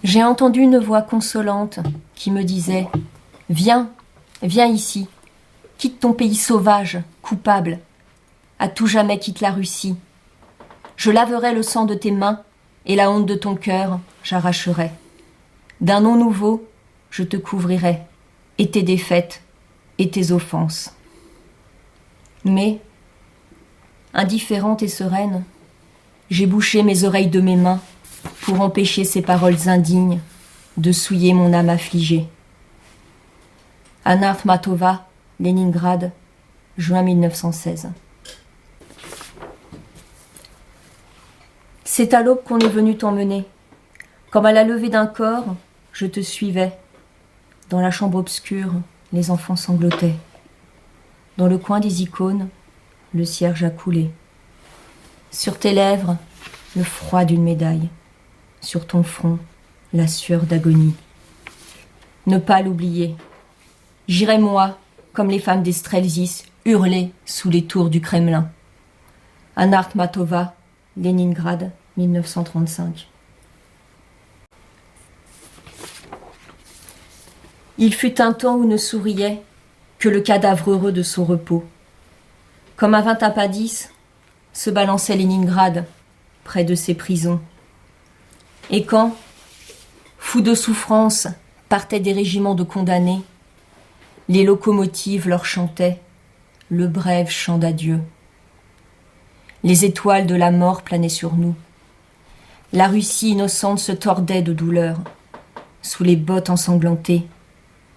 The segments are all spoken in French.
J'ai entendu une voix consolante qui me disait « Viens, viens ici, quitte ton pays sauvage, coupable, à tout jamais quitte la Russie. Je laverai le sang de tes mains et la honte de ton cœur, j'arracherai. D'un nom nouveau, je te couvrirai, et tes défaites, et tes offenses. » Mais, indifférente et sereine, j'ai bouché mes oreilles de mes mains pour empêcher ces paroles indignes de souiller mon âme affligée. Anna Akhmatova, Leningrad, juin 1916. C'est à l'aube qu'on est venu t'emmener. Comme à la levée d'un corps, je te suivais. Dans la chambre obscure, les enfants sanglotaient. Dans le coin des icônes, le cierge a coulé. Sur tes lèvres, le froid d'une médaille. Sur ton front, la sueur d'agonie. Ne pas l'oublier. J'irai moi, comme les femmes des Streltsys, hurler sous les tours du Kremlin. Anna Akhmatova, Leningrad, 1935. Il fut un temps où ne souriait que le cadavre heureux de son repos. Comme un vingt-appendice, se balançait Leningrad près de ses prisons. Et quand, fous de souffrance, partaient des régiments de condamnés, les locomotives leur chantaient le bref chant d'adieu. Les étoiles de la mort planaient sur nous. La Russie innocente se tordait de douleur, sous les bottes ensanglantées,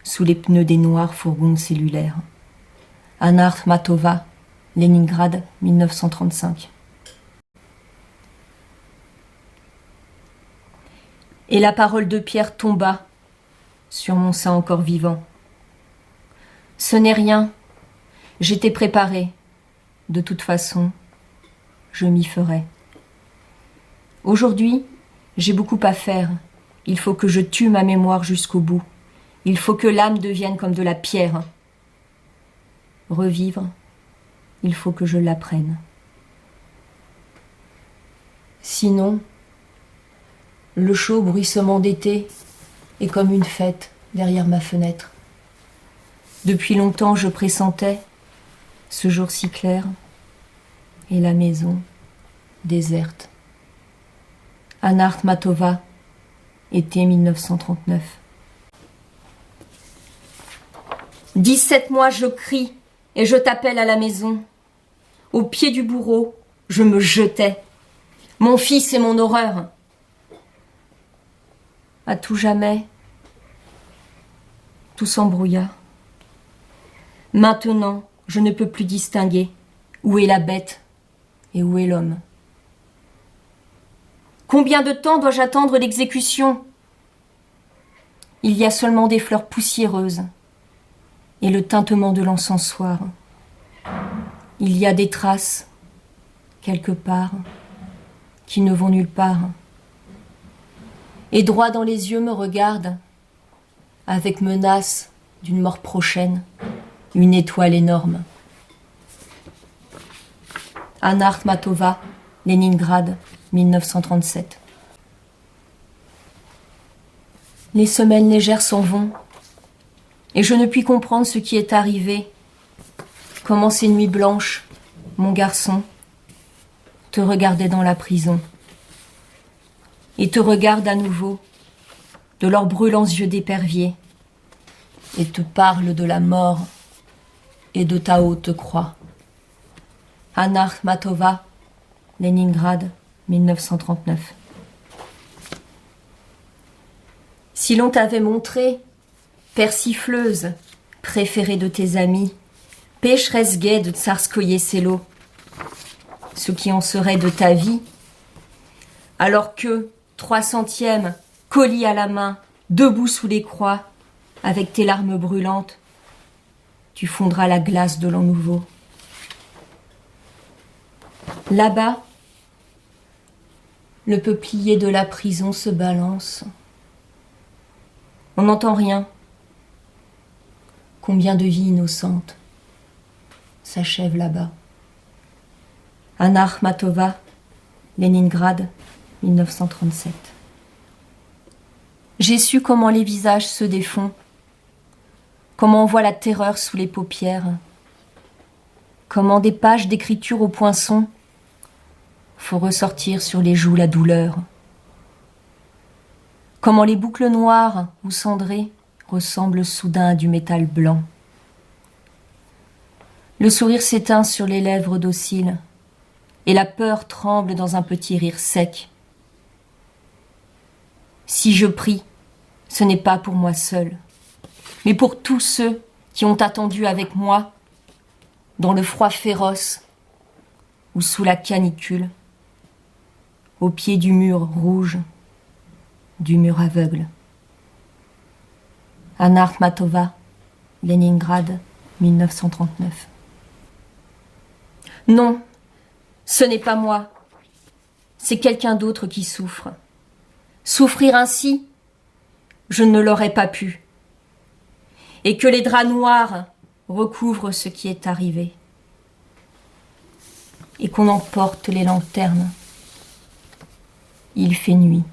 sous les pneus des noirs fourgons cellulaires. Anna Akhmatova, Leningrad, 1935. Et la parole de Pierre tomba sur mon sein encore vivant. Ce n'est rien, j'étais préparée. De toute façon, je m'y ferai. Aujourd'hui, j'ai beaucoup à faire. Il faut que je tue ma mémoire jusqu'au bout. Il faut que l'âme devienne comme de la pierre. Revivre, il faut que je l'apprenne. Sinon, le chaud bruissement d'été est comme une fête derrière ma fenêtre. Depuis longtemps, je pressentais ce jour si clair et la maison déserte. Anna Akhmatova, été 1939. 17 mois, je crie et je t'appelle à la maison. Au pied du bourreau, je me jetais. Mon fils est mon horreur. À tout jamais, tout s'embrouilla. Maintenant, je ne peux plus distinguer où est la bête et où est l'homme. Combien de temps dois-je attendre l'exécution? Il y a seulement des fleurs poussiéreuses et le tintement de l'encensoir. Il y a des traces, quelque part, qui ne vont nulle part. Et droit dans les yeux me regarde, avec menace d'une mort prochaine, une étoile énorme. Anna Akhmatova, Leningrad, 1937. Les semaines légères s'en vont, et je ne puis comprendre ce qui est arrivé. Comment ces nuits blanches, mon garçon, te regardaient dans la prison, et te regardent à nouveau, de leurs brûlants yeux d'épervier, et te parlent de la mort et de ta haute croix. Anna Akhmatova, Leningrad, 1939. Si l'on t'avait montré, persifleuse, préférée de tes amis, pécheresse gaie de Tsarskoye Selo, ce qui en serait de ta vie, alors que, 300e, colis à la main, debout sous les croix, avec tes larmes brûlantes, tu fondras la glace de l'an nouveau. Là-bas, le peuplier de la prison se balance. On n'entend rien. Combien de vies innocentes s'achèvent là-bas. Anna Akhmatova, Leningrad, 1937. J'ai su comment les visages se défont, comment on voit la terreur sous les paupières, comment des pages d'écriture au poinçon faut ressortir sur les joues la douleur, comment les boucles noires ou cendrées ressemblent soudain à du métal blanc. Le sourire s'éteint sur les lèvres dociles, et la peur tremble dans un petit rire sec. Si je prie, ce n'est pas pour moi seul, mais pour tous ceux qui ont attendu avec moi, dans le froid féroce ou sous la canicule, au pied du mur rouge, du mur aveugle. Anna Akhmatova, Leningrad, 1939. Non, ce n'est pas moi, c'est quelqu'un d'autre qui souffre. Souffrir ainsi, je ne l'aurais pas pu. Et que les draps noirs recouvrent ce qui est arrivé. Et qu'on emporte les lanternes. Il fait nuit.